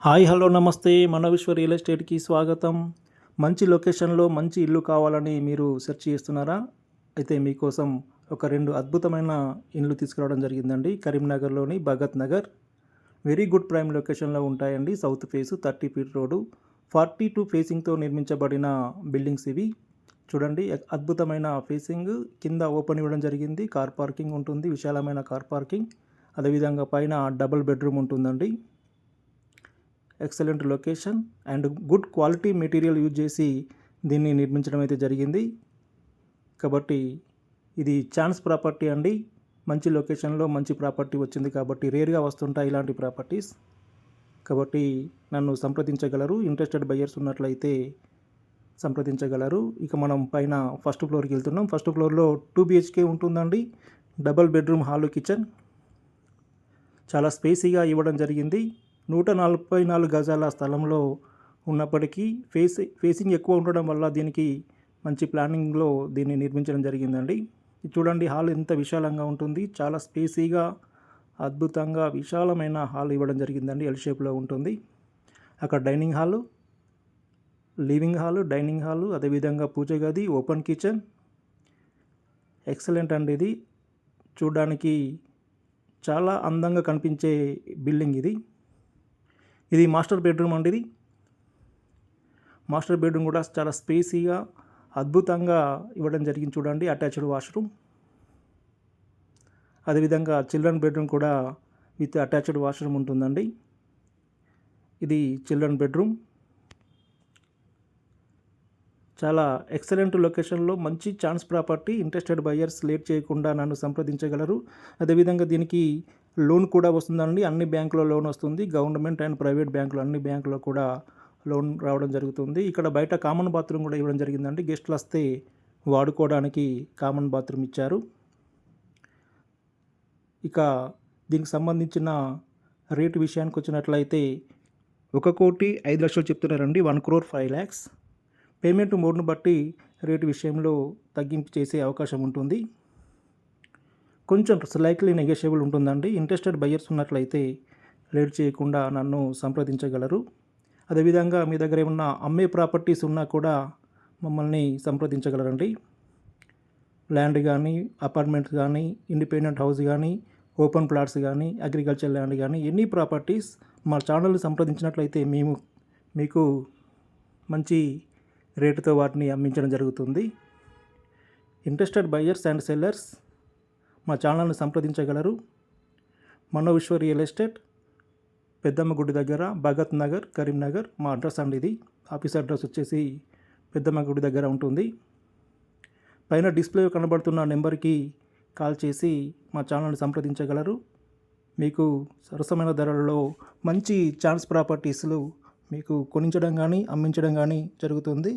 Hi hello నమస్తే మన విశ్వ రియల్ ఎస్టేట్కి స్వాగతం. మంచి లొకేషన్లో మంచి ఇల్లు కావాలని మీరు సెర్చ్ చేస్తున్నారా? అయితే మీకోసం ఒక 2 అద్భుతమైన ఇండ్లు తీసుకురావడం జరిగిందండి. కరీంనగర్లోని Bhagat Nagar very good prime లొకేషన్లో ఉంటాయండి. సౌత్ ఫేసు 30 ఫీట్ రోడ్డు 42 ఫేసింగ్తో నిర్మించబడిన బిల్డింగ్స్ ఇవి. చూడండి అద్భుతమైన ఫేసింగ్, కింద ఓపెన్ ఇవ్వడం జరిగింది. కార్ పార్కింగ్ ఉంటుంది, విశాలమైన కార్ పార్కింగ్. అదేవిధంగా పైన డబుల్ బెడ్రూమ్ ఉంటుందండి. Excellent location and good quality material use చేసి దీన్ని నిర్మించడం అయితే జరిగింది. కాబట్టి ఇది ఛాన్స్ ప్రాపర్టీ అండి. మంచి లొకేషన్లో మంచి ప్రాపర్టీ వచ్చింది కాబట్టి రేర్గా వస్తుంటాయి ఇలాంటి ప్రాపర్టీస్. కాబట్టి నన్ను సంప్రదించగలరు. ఇంట్రెస్టెడ్ బయ్యర్స్ ఉన్నట్లయితే సంప్రదించగలరు. ఇక మనం పైన ఫస్ట్ ఫ్లోర్కి వెళ్తున్నాం. ఫస్ట్ ఫ్లోర్లో 2 BHK ఉంటుందండి. డబల్ బెడ్రూమ్ హాలు కిచెన్ చాలా స్పేసీగా ఇవ్వడం జరిగింది. 144 గజాల స్థలంలో ఉన్నప్పటికీ ఫేసింగ్ ఎక్కువ ఉండడం వల్ల దీనికి మంచి ప్లానింగ్లో దీన్ని నిర్మించడం జరిగిందండి. చూడండి హాల్ ఎంత విశాలంగా ఉంటుంది. చాలా స్పేసీగా అద్భుతంగా విశాలమైన హాల్ ఇవ్వడం జరిగిందండి. ఎల్ షేప్లో ఉంటుంది. అక్కడ dining hall, living hall, dining hall, అదేవిధంగా పూజ గది, ఓపెన్ కిచెన్. ఎక్సలెంట్ అండి. ఇది చూడడానికి చాలా అందంగా కనిపించే బిల్డింగ్ ఇది. ఇది మాస్టర్ బెడ్రూమ్ అండి. ఇది మాస్టర్ బెడ్రూమ్ కూడా చాలా స్పేసీగా అద్భుతంగా ఇవ్వడం జరిగింది. చూడండి అటాచ్డ్ వాష్రూమ్, అదేవిధంగా చిల్డ్రన్ బెడ్రూమ్ కూడా విత్ అటాచ్డ్ వాష్రూమ్ ఉంటుందండి. ఇది చిల్డ్రన్ బెడ్రూమ్. చాలా ఎక్సలెంట్ లొకేషన్లో మంచి chance property. Interested buyers late చేయకుండా నన్ను సంప్రదించగలరు. అదేవిధంగా దీనికి లోన్ కూడా వస్తుందండి. అన్ని బ్యాంకులో లోన్ వస్తుంది. గవర్నమెంట్ అండ్ ప్రైవేట్ బ్యాంకులు అన్ని బ్యాంకులో కూడా లోన్ రావడం జరుగుతుంది. ఇక్కడ బయట కామన్ బాత్రూమ్ కూడా ఇవ్వడం జరిగిందండి. గెస్టులు వస్తే వాడుకోవడానికి కామన్ బాత్రూమ్ ఇచ్చారు. ఇక దీనికి సంబంధించిన రేటు విషయానికి వచ్చినట్లయితే 1,05,00,000 చెప్తున్నారండి. 1,05,00,000. పేమెంట్ మోడ్ను బట్టి రేటు విషయంలో తగ్గింపు చేసే అవకాశం ఉంటుంది. కొంచెం స్లైట్లీ నెగోషియబుల్ ఉంటుందండి. ఇంట్రెస్టెడ్ బయ్యర్స్ ఉన్నట్లయితే లేట్ చేయకుండా నన్ను సంప్రదించగలరు. అదేవిధంగా మీ దగ్గర ఏమన్నా అమ్మే ప్రాపర్టీస్ ఉన్నా కూడా మమ్మల్ని సంప్రదించగలరండి. ల్యాండ్ కానీ, అపార్ట్మెంట్స్ కానీ, ఇండిపెండెంట్ హౌస్ కానీ, ఓపెన్ ప్లాట్స్ కానీ, అగ్రికల్చర్ ల్యాండ్ కానీ, ఎనీ ప్రాపర్టీస్ మా ఛానల్ని సంప్రదించినట్లయితే మేము మీకు మంచి రేటుతో వాటిని అమ్మించడం జరుగుతుంది. ఇంట్రెస్టెడ్ బయ్యర్స్ అండ్ సెల్లర్స్ మా ఛానల్ని సంప్రదించగలరు. మన విశ్వ రియల్ ఎస్టేట్, పెద్దమ్మ గుడి దగ్గర, భగత్ నగర్, కరీంనగర్ మా అడ్రస్ అండి. ఇది ఆఫీస్ అడ్రస్ వచ్చేసి పెద్దమ్మ గుడి దగ్గర ఉంటుంది. పైన డిస్ప్లే కనబడుతున్న నెంబర్కి కాల్ చేసి మా ఛానల్ని సంప్రదించగలరు. మీకు సరసమైన ధరలలో మంచి ఛాన్స్ ప్రాపర్టీస్లు మీకు కొనించడం కానీ అమ్మించడం కానీ జరుగుతుంది.